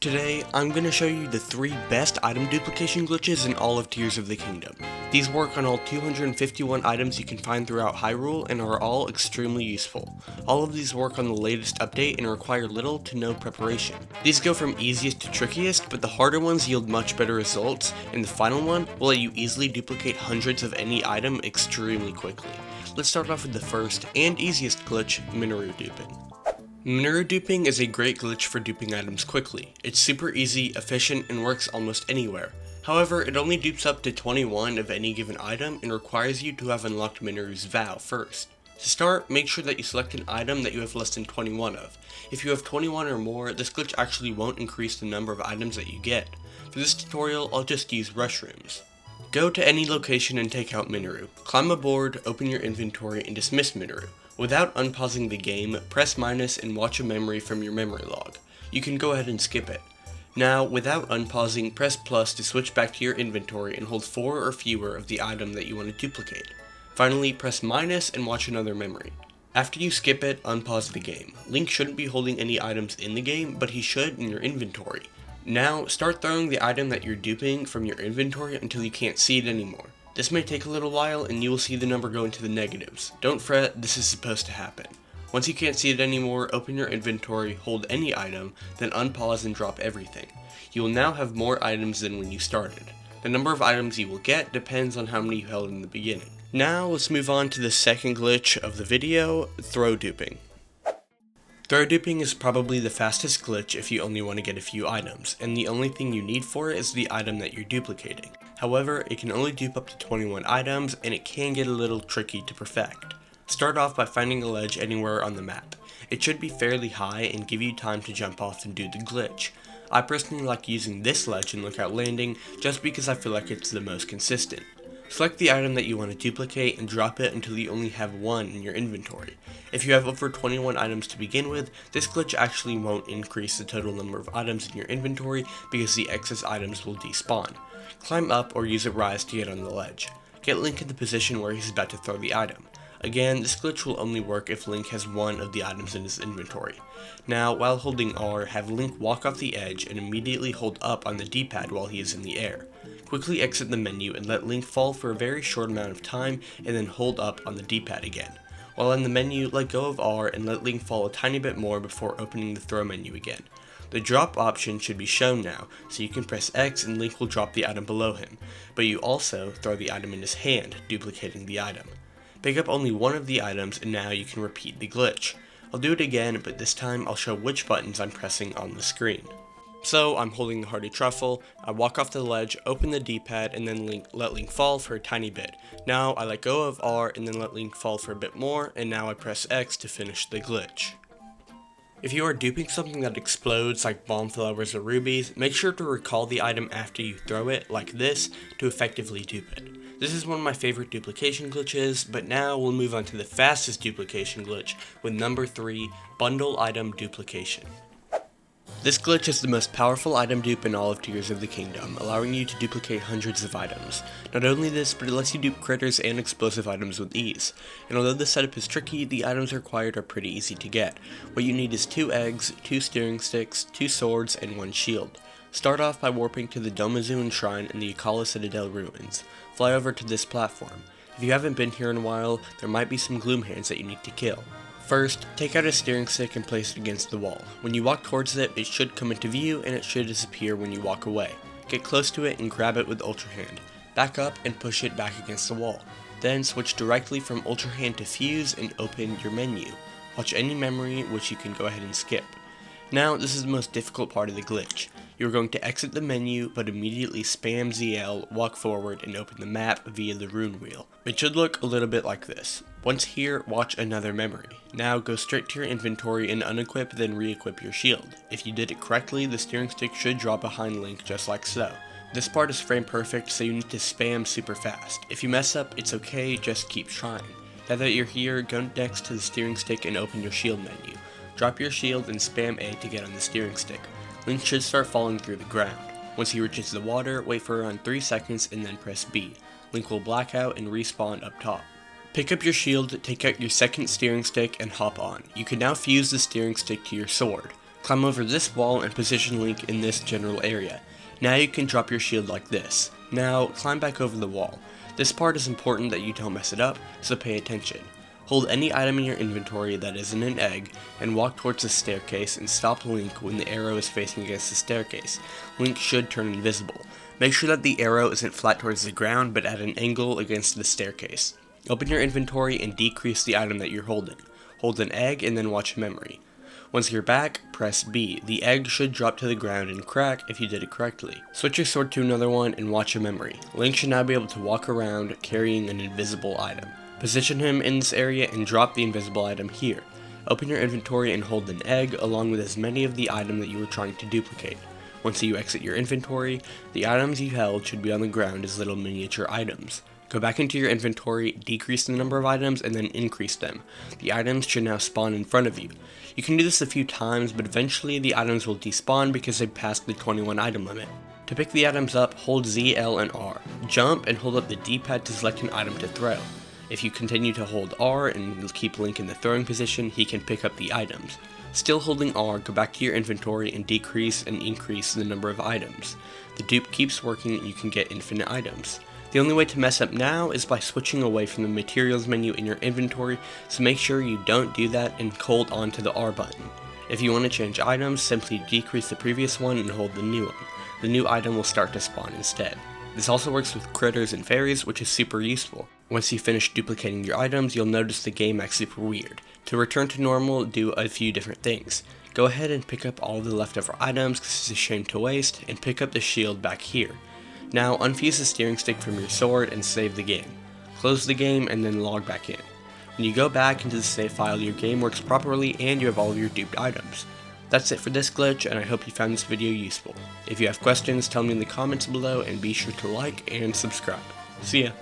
Today, I'm going to show you the 3 best item duplication glitches in all of Tears of the Kingdom. These work on all 251 items you can find throughout Hyrule and are all extremely useful. All of these work on the latest update and require little to no preparation. These go from easiest to trickiest, but the harder ones yield much better results, and the final one will let you easily duplicate hundreds of any item extremely quickly. Let's start off with the first and easiest glitch, Mineru duping. Mineru duping is a great glitch for duping items quickly. It's super easy, efficient, and works almost anywhere. However, it only dupes up to 21 of any given item and requires you to have unlocked Mineru's vow first. To start, make sure that you select an item that you have less than 21 of. If you have 21 or more, this glitch actually won't increase the number of items that you get. For this tutorial, I'll just use Rushrooms. Go to any location and take out Mineru. Climb aboard, open your inventory, and dismiss Mineru. Without unpausing the game, press minus and watch a memory from your memory log. You can go ahead and skip it. Now, without unpausing, press plus to switch back to your inventory and hold 4 or fewer of the item that you want to duplicate. Finally, press minus and watch another memory. After you skip it, unpause the game. Link shouldn't be holding any items in the game, but he should in your inventory. Now, start throwing the item that you're duping from your inventory until you can't see it anymore. This may take a little while and you will see the number go into the negatives. Don't fret, this is supposed to happen. Once you can't see it anymore, open your inventory, hold any item, then unpause and drop everything. You will now have more items than when you started. The number of items you will get depends on how many you held in the beginning. Now let's move on to the second glitch of the video, throw duping. Throw duping is probably the fastest glitch if you only want to get a few items, and the only thing you need for it is the item that you're duplicating. However, it can only dupe up to 21 items, and it can get a little tricky to perfect. Start off by finding a ledge anywhere on the map. It should be fairly high and give you time to jump off and do the glitch. I personally like using this ledge in Lookout Landing just because I feel like it's the most consistent. Select the item that you want to duplicate and drop it until you only have 1 in your inventory. If you have over 21 items to begin with, this glitch actually won't increase the total number of items in your inventory because the excess items will despawn. Climb up or use a rise to get on the ledge. Get Link in the position where he's about to throw the item. Again, this glitch will only work if Link has 1 of the items in his inventory. Now, while holding R, have Link walk off the edge and immediately hold up on the D-pad while he is in the air. Quickly exit the menu and let Link fall for a very short amount of time and then hold up on the D-pad again. While in the menu, let go of R and let Link fall a tiny bit more before opening the throw menu again. The drop option should be shown now, so you can press X and Link will drop the item below him, but you also throw the item in his hand, duplicating the item. Pick up only 1 of the items and now you can repeat the glitch. I'll do it again, but this time I'll show which buttons I'm pressing on the screen. So I'm holding the Hearty Truffle, I walk off the ledge, open the D-pad, and then let Link fall for a tiny bit. Now I let go of R and then let Link fall for a bit more, and now I press X to finish the glitch. If you are duping something that explodes like bomb flowers or rubies, make sure to recall the item after you throw it, like this, to effectively dupe it. This is one of my favorite duplication glitches, but now we'll move on to the fastest duplication glitch with number 3, bundle item duplication. This glitch is the most powerful item dupe in all of Tears of the Kingdom, allowing you to duplicate hundreds of items. Not only this, but it lets you dupe critters and explosive items with ease. And although the setup is tricky, the items required are pretty easy to get. What you need is 2 eggs, 2 steering sticks, 2 swords, and 1 shield. Start off by warping to the Domazoon Shrine in the Akala Citadel ruins. Fly over to this platform. If you haven't been here in a while, there might be some Gloomhands that you need to kill. First, take out a steering stick and place it against the wall. When you walk towards it, it should come into view and it should disappear when you walk away. Get close to it and grab it with Ultra Hand. Back up and push it back against the wall. Then switch directly from Ultra Hand to Fuse and open your menu. Watch any memory, which you can go ahead and skip. Now, this is the most difficult part of the glitch. You're going to exit the menu, but immediately spam ZL, walk forward, and open the map via the rune wheel. It should look a little bit like this. Once here, watch another memory. Now go straight to your inventory and unequip, then re-equip your shield. If you did it correctly, the steering stick should drop behind Link just like so. This part is frame perfect, so you need to spam super fast. If you mess up, it's okay, just keep trying. Now that you're here, go next to the steering stick and open your shield menu. Drop your shield and spam A to get on the steering stick. Link should start falling through the ground. Once he reaches the water, wait for around 3 seconds and then press B. Link will black out and respawn up top. Pick up your shield, take out your second steering stick, and hop on. You can now fuse the steering stick to your sword. Climb over this wall and position Link in this general area. Now you can drop your shield like this. Now climb back over the wall. This part is important that you don't mess it up, so pay attention. Hold any item in your inventory that isn't an egg, and walk towards the staircase and stop Link when the arrow is facing against the staircase. Link should turn invisible. Make sure that the arrow isn't flat towards the ground, but at an angle against the staircase. Open your inventory and decrease the item that you're holding. Hold an egg and then watch memory. Once you're back, press B. The egg should drop to the ground and crack if you did it correctly. Switch your sword to another one and watch a memory. Link should now be able to walk around carrying an invisible item. Position him in this area and drop the invisible item here. Open your inventory and hold an egg along with as many of the item that you were trying to duplicate. Once you exit your inventory, the items you held should be on the ground as little miniature items. Go back into your inventory, decrease the number of items, and then increase them. The items should now spawn in front of you. You can do this a few times, but eventually the items will despawn because they've passed the 21 item limit. To pick the items up, hold Z, L, and R. Jump and hold up the D-pad to select an item to throw. If you continue to hold R and keep Link in the throwing position, he can pick up the items. Still holding R, go back to your inventory and decrease and increase the number of items. The dupe keeps working and you can get infinite items. The only way to mess up now is by switching away from the materials menu in your inventory, so make sure you don't do that and hold on to the R button. If you want to change items, simply decrease the previous one and hold the new one. The new item will start to spawn instead. This also works with critters and fairies, which is super useful. Once you finish duplicating your items, you'll notice the game acts super weird. To return to normal, do a few different things. Go ahead and pick up all the leftover items because it's a shame to waste, and pick up the shield back here. Now unfuse the steering stick from your sword and save the game. Close the game and then log back in. When you go back into the save file, your game works properly and you have all of your duped items. That's it for this glitch, and I hope you found this video useful. If you have questions, tell me in the comments below, and be sure to like and subscribe. See ya!